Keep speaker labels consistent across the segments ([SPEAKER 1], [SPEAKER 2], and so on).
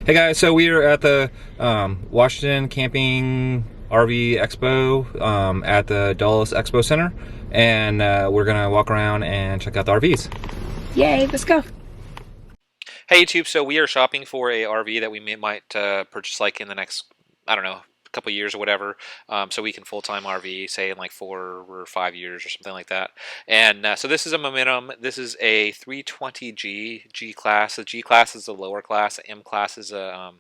[SPEAKER 1] Hey guys, so we are at the Washington Camping RV Expo at the Dulles Expo Center, and we're gonna walk around and check out the RVs.
[SPEAKER 2] Yay, let's go.
[SPEAKER 3] Hey YouTube, so we are shopping for a RV that we might purchase like in the next, I don't know, couple years or whatever, so we can full-time RV, say in like 4 or 5 years or something like that. And so this is a Momentum. This is a 320G G class. The G class is the lower class. The M class is the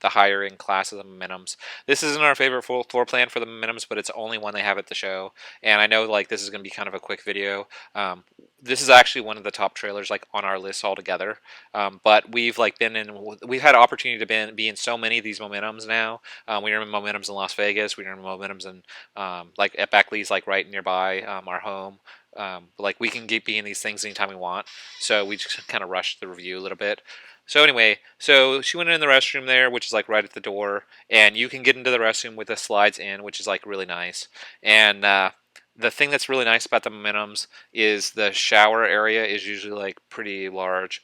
[SPEAKER 3] higher end class of the Momentums. This isn't our favorite floor plan for the Momentums, but it's the only one they have at the show. And I know like this is going to be kind of a quick video. This is actually one of the top trailers like on our list altogether. But we've had opportunity to be in so many of these Momentums now. We are in Momentums in Las Vegas. We are in Momentums in like at Beckley's, like right nearby our home. Like we can be in these things anytime we want. So we just kind of rushed the review a little bit. So anyway, so she went in the restroom there, which is like right at the door, and you can get into the restroom with the slides in, which is like really nice. And the thing that's really nice about the Momentums is the shower area is usually like pretty large.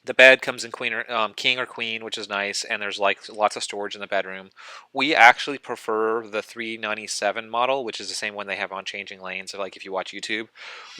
[SPEAKER 3] The bed comes in king or queen, which is nice, and there's like lots of storage in the bedroom. We actually prefer the 397 model, which is the same one they have on Changing Lanes, like if you watch YouTube,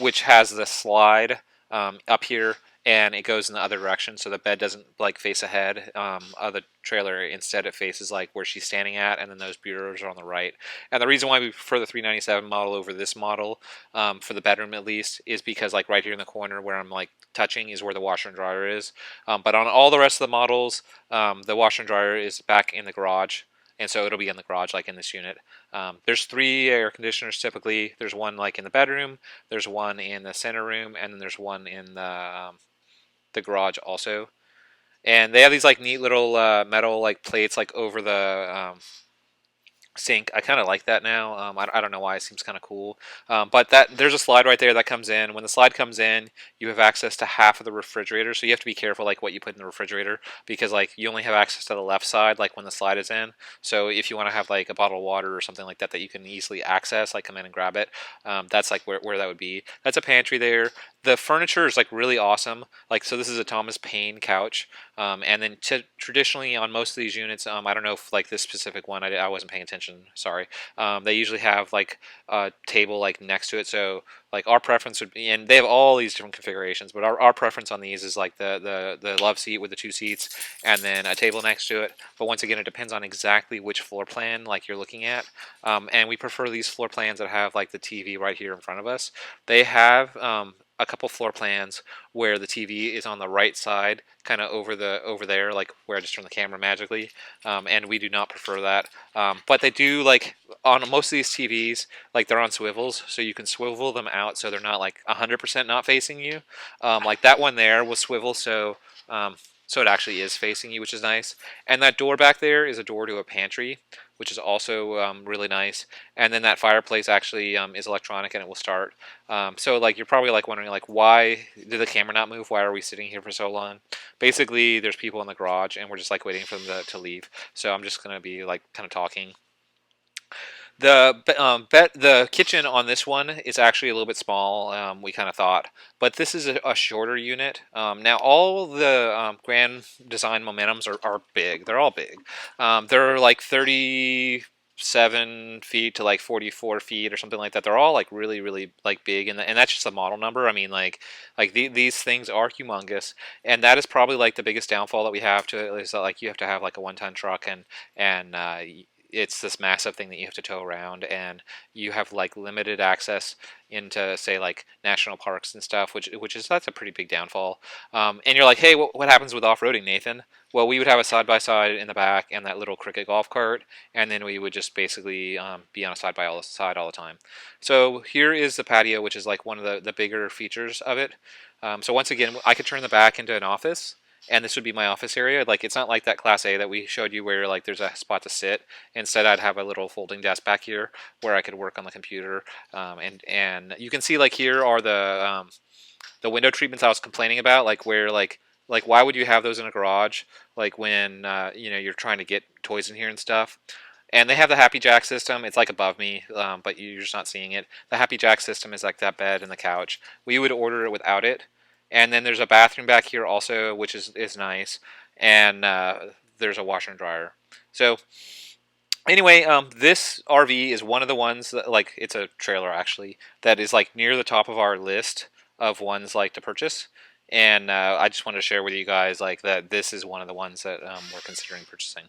[SPEAKER 3] which has the slide up here, and it goes in the other direction, so the bed doesn't like face ahead of the trailer. Instead, it faces like where she's standing at, and then those bureaus are on the right. And the reason why we prefer the 397 model over this model, for the bedroom at least, is because like right here in the corner where I'm like touching is where the washer and dryer is. But on all the rest of the models, the washer and dryer is back in the garage. And so it'll be in the garage, like in this unit. There's 3 air conditioners typically. There's one like in the bedroom, there's one in the center room, and then there's one in the garage also. And they have these like neat little metal like plates like over the sink. I kind of like that now. I don't know why, it seems kind of cool. But there's a slide right there that comes in. When the slide comes in, you have access to half of the refrigerator, so you have to be careful like what you put in the refrigerator, because like you only have access to the left side like when the slide is in. So if you want to have like a bottle of water or something like that that you can easily access, like come in and grab it, that's like where that would be. That's a pantry there. The furniture is like really awesome. Like, so this is a Thomas Paine couch. And then traditionally on most of these units, I don't know if like this specific one, I wasn't paying attention, sorry. They usually have like a table like next to it. So like our preference would be, and they have all these different configurations, but our preference on these is like the love seat with the 2 seats and then a table next to it. But once again, it depends on exactly which floor plan like you're looking at. And we prefer these floor plans that have like the TV right here in front of us. They have a couple floor plans where the TV is on the right side, kind of over there, like where I just turn the camera magically, and we do not prefer that. But they do, like on most of these TVs, like they're on swivels, so you can swivel them out so they're not like 100% not facing you. Like that one there will swivel, so it actually is facing you, which is nice. And that door back there is a door to a pantry, which is also really nice. And then that fireplace actually is electronic, and it will start. So like you're probably like wondering like, why did the camera not move? Why are we sitting here for so long? Basically, there's people in the garage, and we're just like waiting for them to leave. So I'm just gonna be like kind of talking. The kitchen on this one is actually a little bit small. We kind of thought, but this is a shorter unit. Now all the Grand Design Momentums are big. They're all big. They're like 37 feet to like 44 feet or something like that. They're all like really like big, and that's just a model number. I mean, these things are humongous, and that is probably like the biggest downfall that we have to it, is that like you have to have like a 1-ton truck, and it's this massive thing that you have to tow around, and you have like limited access into, say, like national parks and stuff, that's a pretty big downfall. And you're like, hey, what happens with off-roading, Nathan? Well, we would have a side-by-side in the back and that little Cricket golf cart, and then we would just basically be on a side all the time. So here is the patio, which is like one of the bigger features of it. So once again, I could turn the back into an office, and this would be my office area. Like, it's not like that Class A that we showed you where like there's a spot to sit. Instead, I'd have a little folding desk back here where I could work on the computer. And you can see like here are the window treatments I was complaining about, like where like why would you have those in a garage? Like when you're trying to get toys in here and stuff. And they have the Happy Jack system. It's like above me, but you're just not seeing it. The Happy Jack system is like that bed and the couch. We would order it without it. And then there's a bathroom back here also, which is nice. And there's a washer and dryer. So anyway, this RV is one of the ones that, like, it's a trailer actually, that is like near the top of our list of ones like to purchase. And I just wanted to share with you guys like that this is one of the ones that we're considering purchasing.